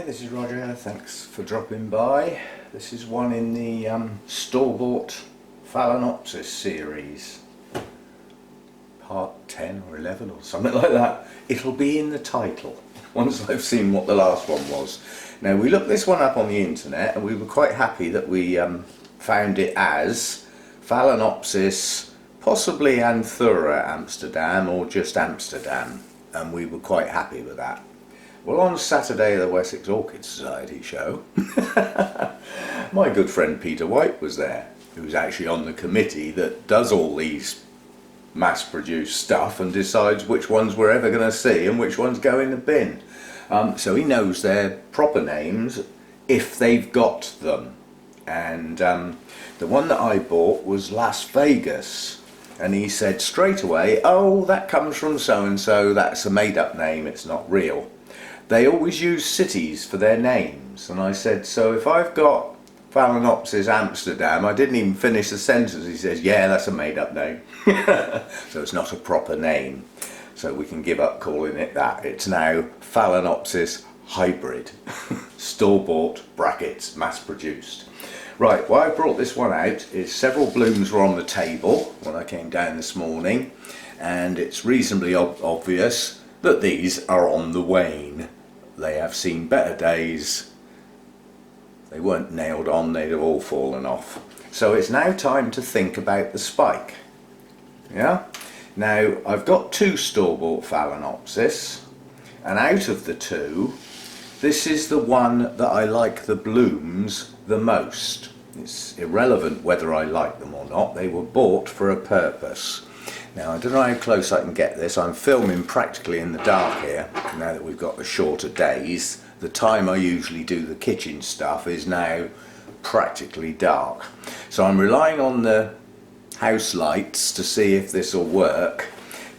this is Roger. Thanks for dropping by. This is one in the store-bought Phalaenopsis series. Part 10 or 11 or something like that. It'll be in the title once I've seen what the last one was. Now, we looked this one up on the internet and we were quite happy that we found it as Phalaenopsis, possibly Anthura Amsterdam or just Amsterdam, and we were quite happy with that. Well, on Saturday the Wessex Orchid Society show, my good friend Peter White was there, who's actually on the committee that does all these mass-produced stuff and decides which ones we're ever going to see and which ones go in the bin. So he knows their proper names if they've got them. And the one that I bought was Las Vegas. And he said straight away, oh, that comes from so-and-so, that's a made-up name, it's not real. They always use cities for their names. And I said, so if I've got Phalaenopsis Amsterdam, I didn't even finish the sentence. He says, yeah, that's a made-up name. So it's not a proper name. So we can give up calling it that. It's now Phalaenopsis Hybrid. Store-bought, brackets, mass-produced. Right, why I brought this one out is several blooms were on the table when I came down this morning, and it's reasonably obvious that these are on the wane. They have seen better days. They weren't nailed on, they'd have all fallen off. So it's now time to think about the spike. Yeah? Now, I've got two store-bought Phalaenopsis, and out of the two, this is the one that I like the blooms the most. It's irrelevant whether I like them or not, they were bought for a purpose. Now, I don't know how close I can get this. I'm filming practically in the dark here, now that we've got the shorter days. The time I usually do the kitchen stuff is now practically dark. So I'm relying on the house lights to see if this will work,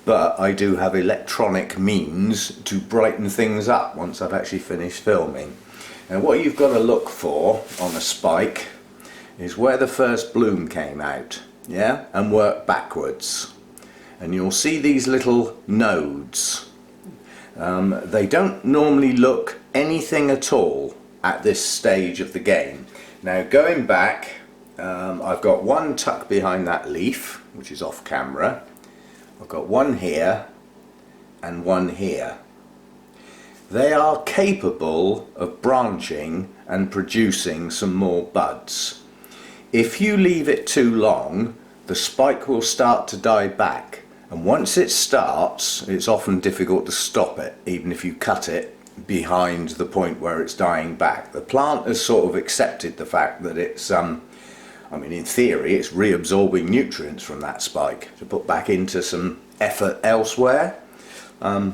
but I do have electronic means to brighten things up once I've actually finished filming. Now, what you've got to look for on a spike is where the first bloom came out, yeah, and work backwards. And you'll see these little nodes. They don't normally look anything at all at this stage of the game. Now, going back, I've got one tucked behind that leaf, which is off camera. I've got one here and one here. They are capable of branching and producing some more buds. If you leave it too long, the spike will start to die back. And once it starts, it's often difficult to stop it, even if you cut it behind the point where it's dying back. The plant has sort of accepted the fact that it's, I mean, in theory, it's reabsorbing nutrients from that spike to put back into some effort elsewhere. I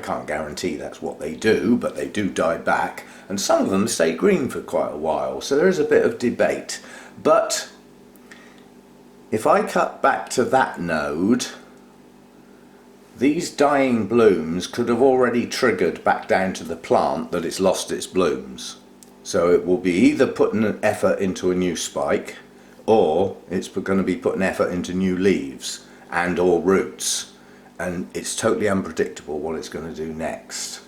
can't guarantee that's what they do, but they do die back. And some of them stay green for quite a while, so there is a bit of debate. But if I cut back to that node, these dying blooms could have already triggered back down to the plant that it's lost its blooms. So it will be either putting an effort into a new spike, or it's going to be putting effort into new leaves and or roots. And it's totally unpredictable what it's going to do next.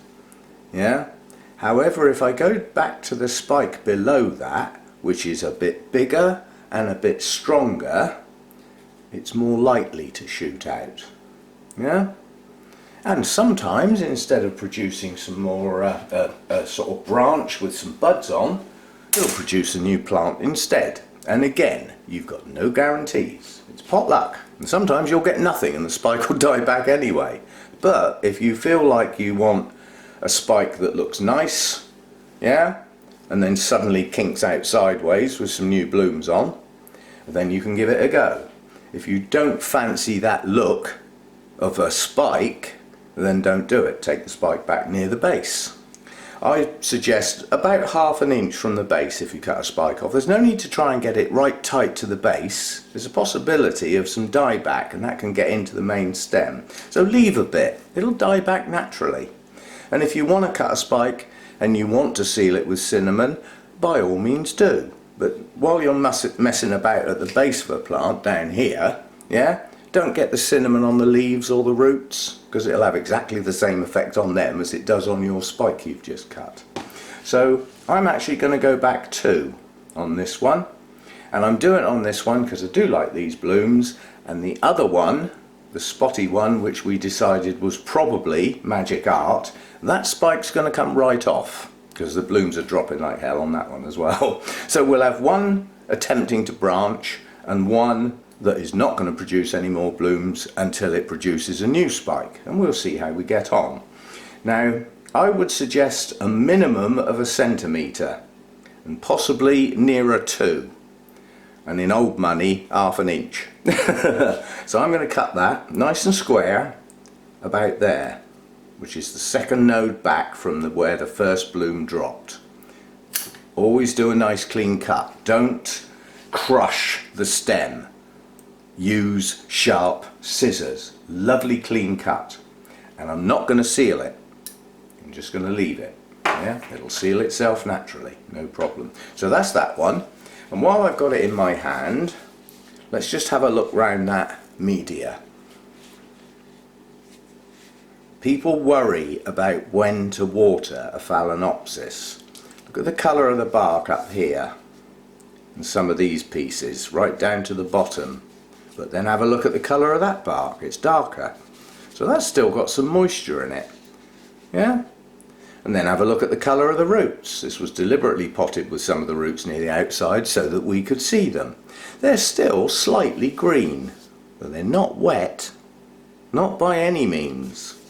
Yeah? However, if I go back to the spike below that, which is a bit bigger and a bit stronger, it's more likely to shoot out. Yeah? And sometimes, instead of producing some more sort of branch with some buds on, it'll produce a new plant instead. And again, you've got no guarantees. It's pot luck. And sometimes you'll get nothing and the spike will die back anyway. But if you feel like you want a spike that looks nice, yeah, and then suddenly kinks out sideways with some new blooms on, then you can give it a go. If you don't fancy that look of a spike, then don't do it. Take the spike back near the base. I suggest about ½ an inch from the base if you cut a spike off. There's no need to try and get it right tight to the base. There's a possibility of some dieback, and that can get into the main stem. So leave a bit. It'll die back naturally. And if you want to cut a spike and you want to seal it with cinnamon, by all means do. But while you're messing about at the base of a plant down here, yeah, don't get the cinnamon on the leaves or the roots, because it'll have exactly the same effect on them as it does on your spike you've just cut. So I'm actually going to go back 2 on this one, and I'm doing it on this one because I do like these blooms, and the other one, the spotty one, which we decided was probably magic art, that spike's going to come right off because the blooms are dropping like hell on that one as well. So we'll have one attempting to branch and one that is not going to produce any more blooms until it produces a new spike, and we'll see how we get on. Now I would suggest a minimum of 1 centimetre and possibly nearer 2, and in old money ½ inch. So I'm going to cut that nice and square about there, which is the second node back from where the first bloom dropped. Always do a nice clean cut, don't crush the stem. Use sharp scissors. Lovely clean cut. And I'm not going to seal it. I'm just going to leave it. Yeah, it'll seal itself naturally, no problem. So that's that one. And while I've got it in my hand, let's just have a look round that media. People worry about when to water a Phalaenopsis. Look at the colour of the bark up here and some of these pieces right down to the bottom. But then have a look at the colour of that bark, it's darker. So that's still got some moisture in it. Yeah? And then have a look at the colour of the roots. This was deliberately potted with some of the roots near the outside so that we could see them. They're still slightly green, but they're not wet. Not by any means.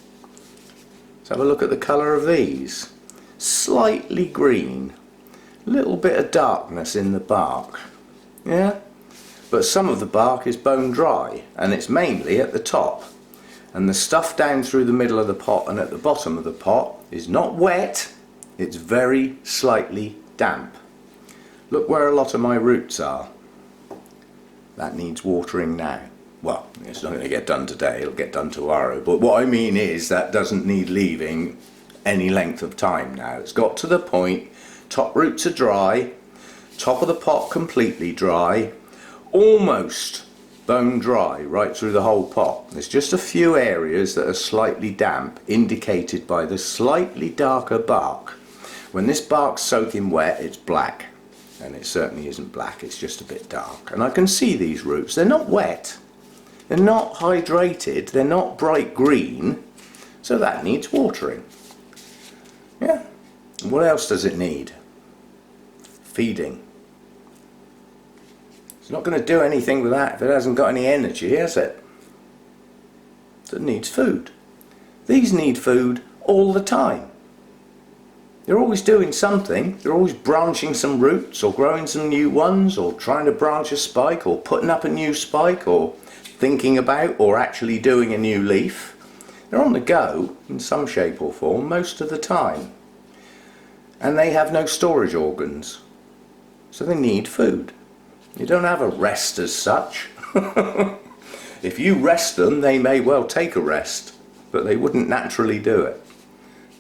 Let's have a look at the colour of these. Slightly green. A little bit of darkness in the bark. Yeah? But some of the bark is bone dry, and it's mainly at the top. And the stuff down through the middle of the pot and at the bottom of the pot is not wet, it's very slightly damp. Look where a lot of my roots are. That needs watering now. Well, it's not going to get done today, it'll get done tomorrow. But what I mean is that doesn't need leaving any length of time now. It's got to the point, top roots are dry, top of the pot completely dry, almost bone dry right through the whole pot. There's just a few areas that are slightly damp, indicated by the slightly darker bark. When this bark's soaking wet, it's black, and it certainly isn't black, it's just a bit dark. And I can see these roots, they're not wet, they're not hydrated, they're not bright green, so that needs watering. Yeah. And what else does it need? Feeding. It's not going to do anything with that if it hasn't got any energy, has it? So it needs food. These need food all the time. They're always doing something. They're always branching some roots or growing some new ones or trying to branch a spike or putting up a new spike or thinking about or actually doing a new leaf. They're on the go in some shape or form most of the time. And they have no storage organs. So they need food. You don't have a rest as such. If you rest them, they may well take a rest, but they wouldn't naturally do it.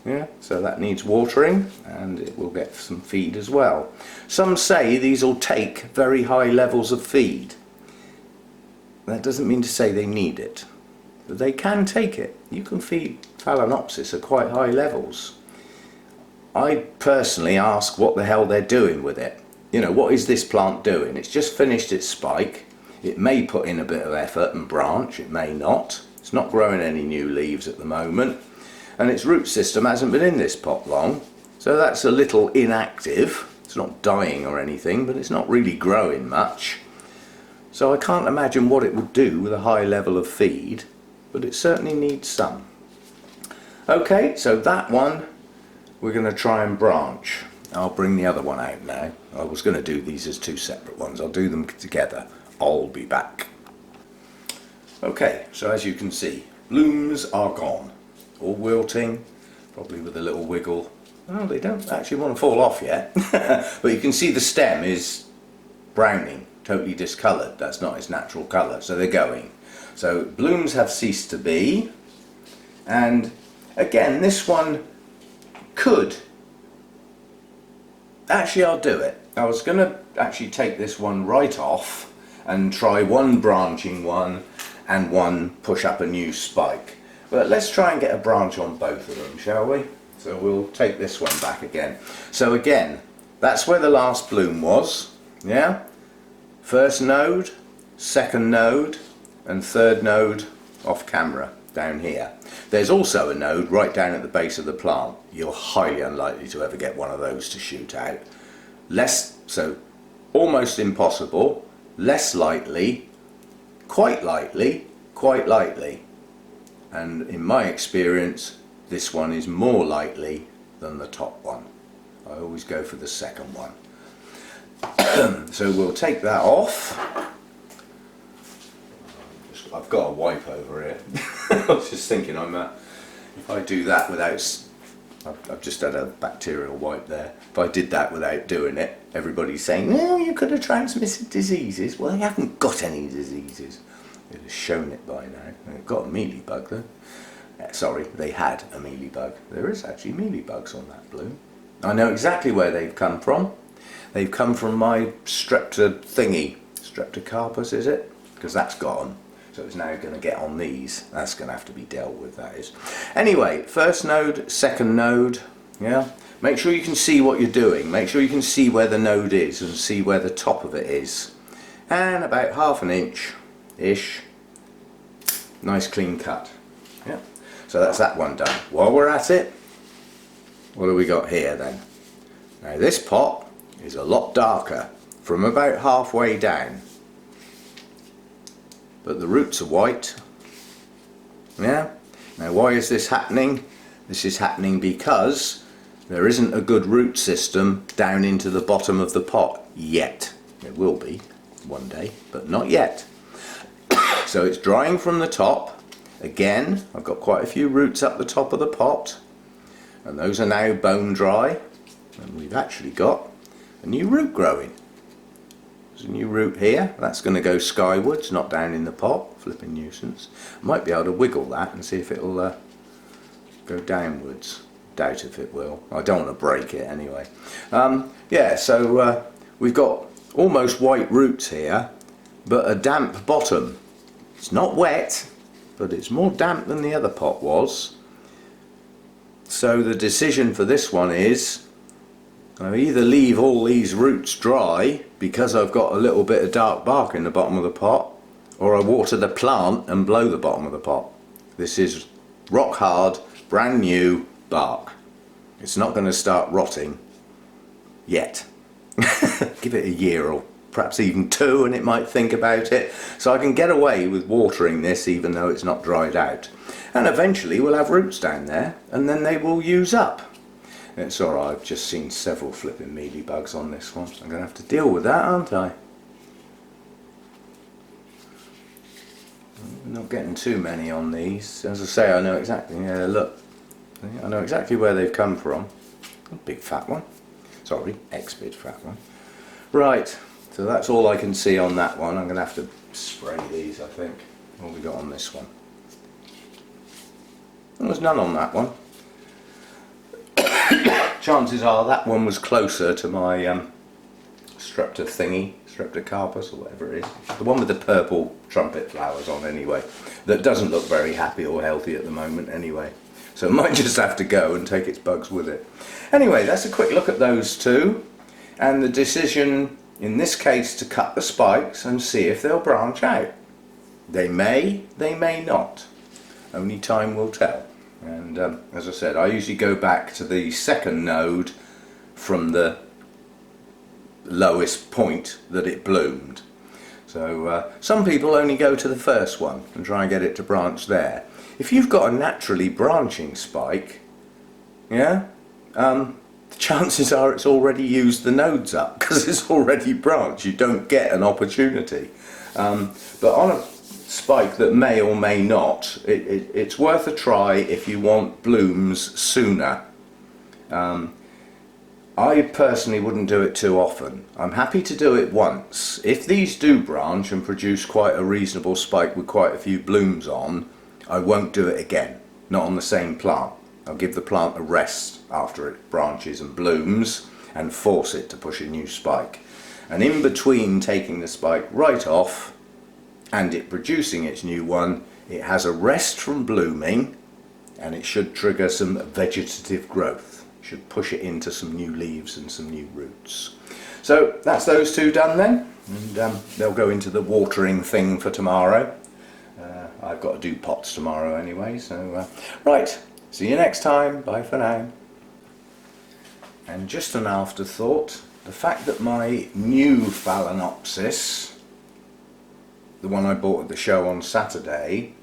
Yeah, so that needs watering, and it will get some feed as well. Some say these will take very high levels of feed. That doesn't mean to say they need it, but they can take it. You can feed Phalaenopsis at quite high levels. I personally ask what the hell they're doing with it. You know, what is this plant doing? It's just finished its spike. It may put in a bit of effort and branch, it may not. It's not growing any new leaves at the moment. And its root system hasn't been in this pot long. So that's a little inactive. It's not dying or anything, but it's not really growing much. So I can't imagine what it would do with a high level of feed, but it certainly needs some. Okay, so that one we're going to try and branch. I'll bring the other one out now. I was going to do these as two separate ones. I'll do them together. I'll be back. Okay, so as you can see, blooms are gone. All wilting, probably with a little wiggle. Oh, they don't actually want to fall off yet. But you can see the stem is browning, totally discoloured. That's not its natural colour, so they're going. So blooms have ceased to be. And again, this one could. Actually, I'll do it. I was going to actually take this one right off and try one branching one and one push up a new spike. But let's try and get a branch on both of them, shall we? So we'll take this one back again. So again, that's where the last bloom was, yeah? First node, second node, and third node off camera down here. There's also a node right down at the base of the plant. You're highly unlikely to ever get one of those to shoot out. So almost impossible, less likely, quite likely, quite likely. And in my experience, this one is more likely than the top one. I always go for the second one. So we'll take that off. I've got a wipe over here. I was just thinking, if I do that without, I've just had a bacterial wipe there. If I did that without doing it, everybody's saying, no, you could have transmitted diseases. Well, they haven't got any diseases. They'd have shown it by now. They've got a mealybug though. Sorry, they had a mealybug. There is actually mealybugs on that bloom. I know exactly where they've come from. They've come from my Streptocarpus, is it? Because that's gone. So it's now going to get on these. That's going to have to be dealt with, that is. Anyway, first node, second node, yeah? Make sure you can see what you're doing. Make sure you can see where the node is and see where the top of it is. And about 1/2 inch-ish, nice clean cut. Yeah. So that's that one done. While we're at it, what do we got here then? Now this pot is a lot darker, from about halfway down. But the roots are white. Yeah. Now why is this happening? This is happening because there isn't a good root system down into the bottom of the pot yet. It will be one day, but not yet. So it's drying from the top. Again, I've got quite a few roots up the top of the pot, and those are now bone dry, and we've actually got a new root growing. There's a new root here. That's going to go skywards, not down in the pot. Flipping nuisance. I might be able to wiggle that and see if it'll go downwards. Doubt if it will. I don't want to break it anyway. Yeah, so we've got almost white roots here, but a damp bottom. It's not wet, but it's more damp than the other pot was. So the decision for this one is I either leave all these roots dry because I've got a little bit of dark bark in the bottom of the pot, or I water the plant and blow the bottom of the pot. This is rock hard, brand new bark. It's not going to start rotting yet. Give it a year or perhaps even 2 and it might think about it. So I can get away with watering this even though it's not dried out. And eventually we'll have roots down there and then they will use up. It's alright, I've just seen several flipping mealybugs on this one. I'm going to have to deal with that, aren't I? I'm not getting too many on these. As I say, I know exactly, yeah, look. I know exactly where they've come from. A big fat one. Sorry, ex-big fat one. Right, so that's all I can see on that one. I'm going to have to spray these, I think. What have we got on this one? There's none on that one. Chances are that one was closer to my Streptocarpus or whatever it is. The one with the purple trumpet flowers on anyway. That doesn't look very happy or healthy at the moment anyway. So it might just have to go and take its bugs with it. Anyway, that's a quick look at those two. And the decision in this case to cut the spikes and see if they'll branch out. They may not. Only time will tell. And as I said, I usually go back to the second node from the lowest point that it bloomed. So some people only go to the first one and try and get it to branch there. If you've got a naturally branching spike, yeah, the chances are it's already used the nodes up because it's already branched. You don't get an opportunity. But on a spike that may or may not, it's worth a try if you want blooms sooner. I personally wouldn't do it too often. I'm happy to do it once. If these do branch and produce quite a reasonable spike with quite a few blooms on, I won't do it again. Not on the same plant. I'll give the plant a rest after it branches and blooms and force it to push a new spike. And in between taking the spike right off, and it producing its new one, it has a rest from blooming, and it should trigger some vegetative growth. Should push it into some new leaves and some new roots. So that's those two done then, and they'll go into the watering thing for tomorrow. I've got to do pots tomorrow anyway, so right, see you next time, bye for now. And just an afterthought, the fact that my new Phalaenopsis, the one I bought at the show on Saturday,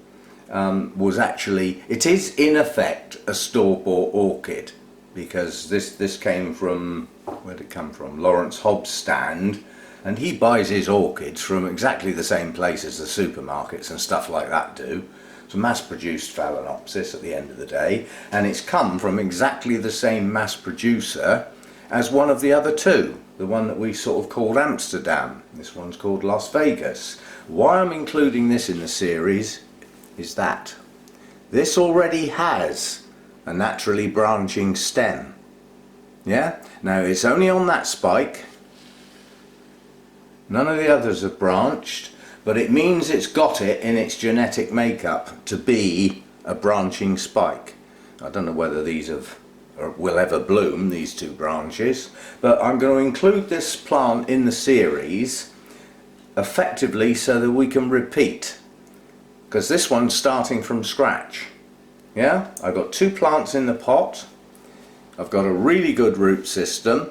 was actually, it is in effect a store-bought orchid, because this came from, where did it come from? Lawrence Hobbs' stand, and he buys his orchids from exactly the same place as the supermarkets and stuff like that do. It's a mass-produced Phalaenopsis at the end of the day, and it's come from exactly the same mass producer as one of the other two, the one that we sort of called Amsterdam. This one's called Las Vegas. Why I'm including this in the series is that this already has a naturally branching stem. Yeah? Now it's only on that spike. None of the others have branched, but it means it's got it in its genetic makeup to be a branching spike. I don't know whether these will ever bloom, these two branches, but I'm going to include this plant in the series effectively so that we can repeat, because this one's starting from scratch. Yeah, I've got two plants in the pot, I've got a really good root system,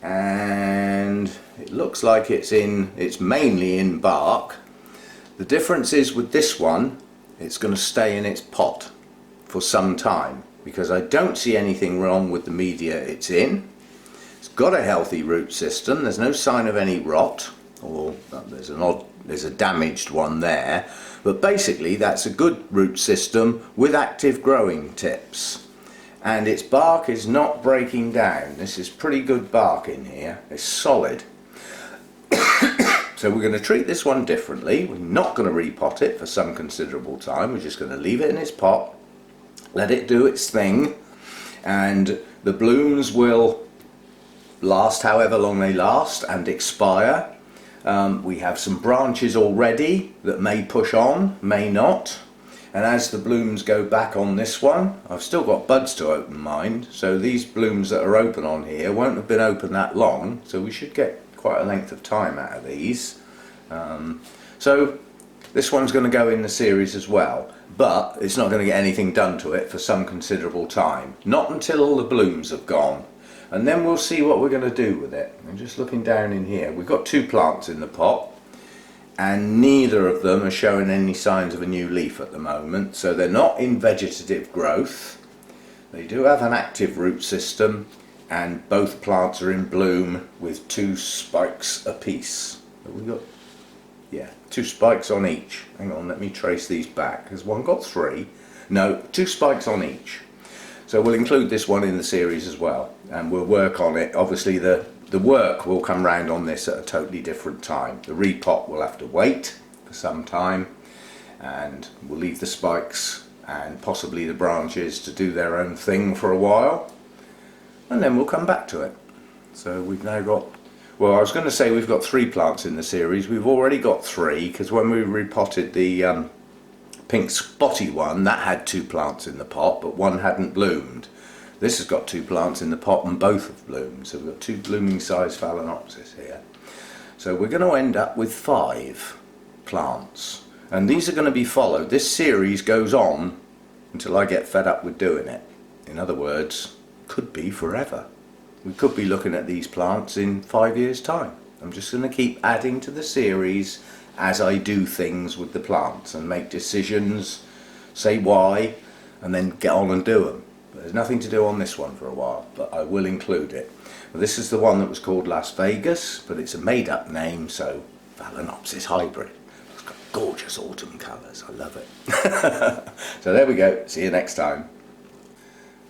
and it looks like it's mainly in bark. The difference is with this one, it's going to stay in its pot for some time, because I don't see anything wrong with the media it's in. It's got a healthy root system, there's no sign of any rot, or there's a damaged one there, but basically that's a good root system with active growing tips. And its bark is not breaking down. This is pretty good bark in here, it's solid. So we're going to treat this one differently. We're not going to repot it for some considerable time, we're just going to leave it in its pot, let it do its thing, and the blooms will last however long they last and expire. We have some branches already that may push on, may not, and as the blooms go back on this one, I've still got buds to open mine, so these blooms that are open on here won't have been open that long, so we should get quite a length of time out of these. So this one's going to go in the series as well, but it's not going to get anything done to it for some considerable time, not until all the blooms have gone, and then we'll see what we're going to do with it. I'm just looking down in here, we've got two plants in the pot, and neither of them are showing any signs of a new leaf at the moment, so they're not in vegetative growth. They do have an active root system, and both plants are in bloom with two spikes apiece. We've got, yeah, two spikes on each. Hang on, let me trace these back. Has one got three? No, two spikes on each. So we'll include this one in the series as well, and we'll work on it. Obviously the work will come round on this at a totally different time. The repot will have to wait for some time, and we'll leave the spikes and possibly the branches to do their own thing for a while, and then we'll come back to it. So we've now got, well, I was going to say we've got three plants in the series. We've already got three, because when we repotted the pink spotty one, that had two plants in the pot, but one hadn't bloomed. This has got two plants in the pot and both have bloomed, so we've got two blooming size Phalaenopsis here. So we're going to end up with 5 plants, and these are going to be followed. This series goes on until I get fed up with doing it. In other words, could be forever. We could be looking at these plants in 5 years' time. I'm just going to keep adding to the series as I do things with the plants and make decisions, say why, and then get on and do them. But there's nothing to do on this one for a while, but I will include it. Well, this is the one that was called Las Vegas, but it's a made up name, so Phalaenopsis hybrid. It's got gorgeous autumn colours, I love it. So there we go, see you next time.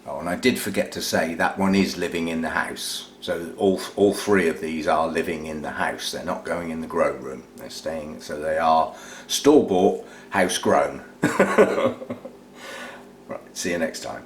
Oh, and I did forget to say that one is living in the house. So all 3 of these are living in the house. They're not going in the grow room. They're staying, so they are store-bought, house-grown. Right, see you next time.